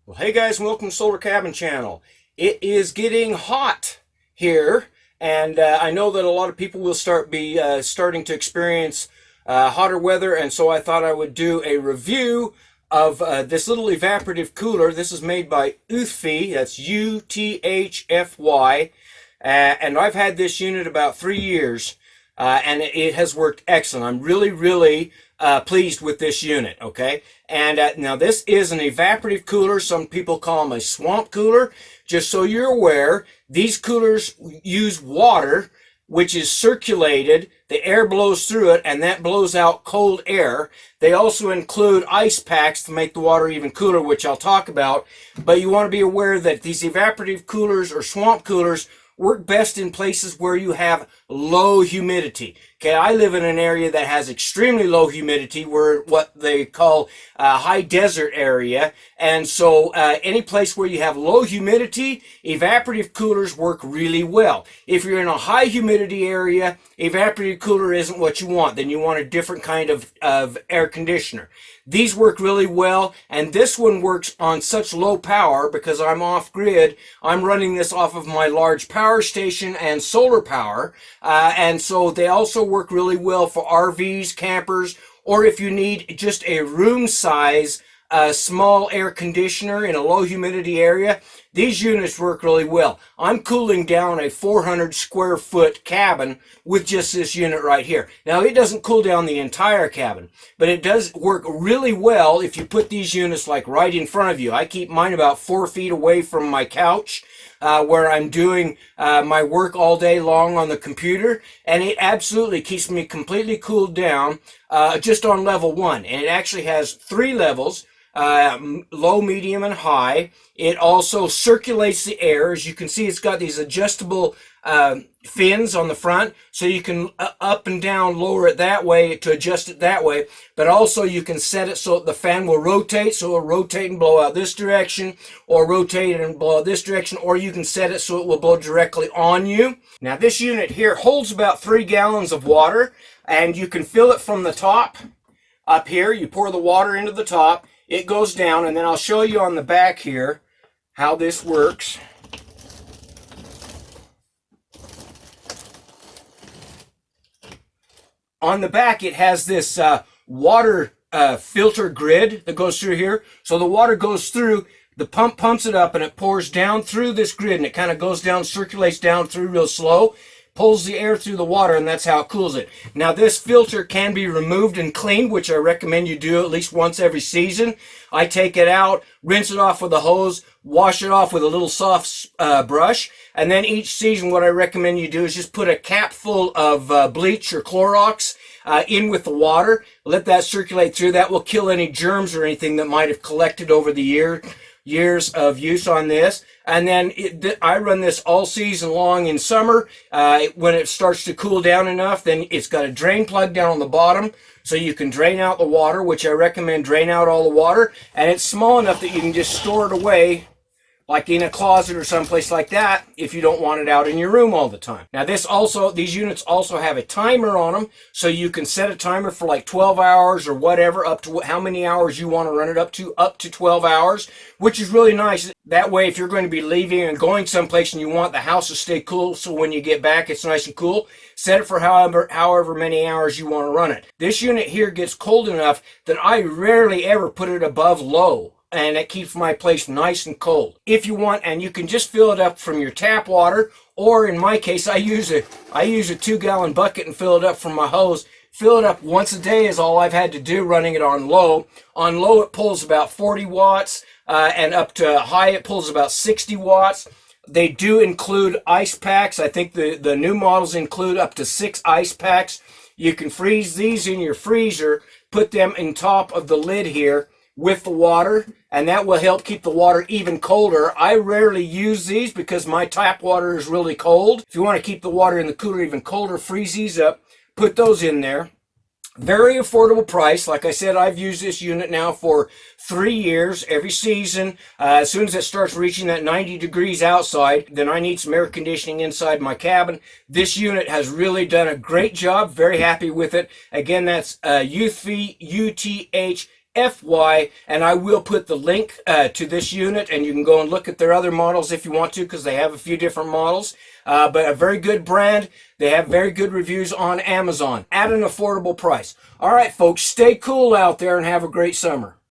Well, hey guys, and welcome to Solar Cabin Channel. It is getting hot here, and I know that a lot of people will starting to experience hotter weather, and so I thought I would do a review of this little evaporative cooler. This is made by Uthfy. That's Uthfy, and I've had this unit about 3 years, and it has worked excellent. I'm really pleased with this unit, okay? And now this is an evaporative cooler. Some people call them a swamp cooler. Just so you're aware, these coolers use water, which is circulated. The air blows through it, and that blows out cold air. They also include ice packs to make the water even cooler, which I'll talk about. But you want to be aware that these evaporative coolers or swamp coolers work best in places where you have low humidity. Okay, I live in an area that has extremely low humidity. We're what they call a high desert area. And so any place where you have low humidity, evaporative coolers work really well. If you're in a high humidity area, evaporative cooler isn't what you want. Then you want a different kind of air conditioner. These work really well, and this one works on such low power because I'm off grid. I'm running this off of my large power station and solar power, and so they also work really well for RVs, campers, or if you need just a room size small air conditioner in a low humidity area. These units work really well. I'm cooling down a 400 square foot cabin with just this unit right here. Now it doesn't cool down the entire cabin, but it does work really well if you put these units like right in front of you. I keep mine about 4 feet away from my couch where I'm doing my work all day long on the computer, and it absolutely keeps me completely cooled down just on level 1. And it actually has 3 levels. Low, medium, and high. It also circulates the air. As you can see, it's got these adjustable fins on the front, so you can up and down, lower it that way to adjust it that way. But also you can set it so the fan will rotate, so it'll rotate and blow out this direction, or rotate and blow out this direction, or you can set it so it will blow directly on you. Now this unit here holds about 3 gallons of water, and you can fill it from the top up here. You pour the water into the top. It goes down, and then I'll show you on the back here how this works. On the back, it has this water filter grid that goes through here. So the water goes through, the pump pumps it up, and it pours down through this grid, and it kind of goes down, circulates down through real slow, pulls the air through the water, and that's how it cools it. Now this filter can be removed and cleaned, which I recommend you do at least once every season. I take it out, rinse it off with a hose, wash it off with a little soft brush, and then each season what I recommend you do is just put a cap full of bleach or Clorox in with the water. Let that circulate through. That will kill any germs or anything that might have collected over the years of use on this. And then I run this all season long in summer. When it starts to cool down enough, then it's got a drain plug down on the bottom, so you can drain out the water, which I recommend drain out all the water. And it's small enough that you can just store it away, like in a closet or someplace like that, if you don't want it out in your room all the time. Now these units also have a timer on them, so you can set a timer for like 12 hours or whatever, up to how many hours you want to run it up to 12 hours, which is really nice. That way, if you're going to be leaving and going someplace and you want the house to stay cool, so when you get back, it's nice and cool, set it for however many hours you want to run it. This unit here gets cold enough that I rarely ever put it above low, and it keeps my place nice and cold. If you want, and you can just fill it up from your tap water, or in my case, I use a 2-gallon bucket and fill it up from my hose. Fill it up once a day is all I've had to do running it on low. On low, it pulls about 40 watts, and up to high, it pulls about 60 watts. They do include ice packs. I think the new models include up to 6 ice packs. You can freeze these in your freezer, put them in top of the lid here with the water, and that will help keep the water even colder. I rarely use these because my tap water is really cold. If you want to keep the water in the cooler even colder, freeze these up, put those in there. Very affordable price. Like I said, I've used this unit now for 3 years. Every season, as soon as it starts reaching that 90 degrees outside, then I need some air conditioning inside my cabin. This unit has really done a great job. Very happy with it. Again, that's Uthfy, Uthfy. FY, and I will put the link to this unit, and you can go and look at their other models if you want to, because they have a few different models. But a very good brand. They have very good reviews on Amazon at an affordable price. All right, folks, stay cool out there and have a great summer.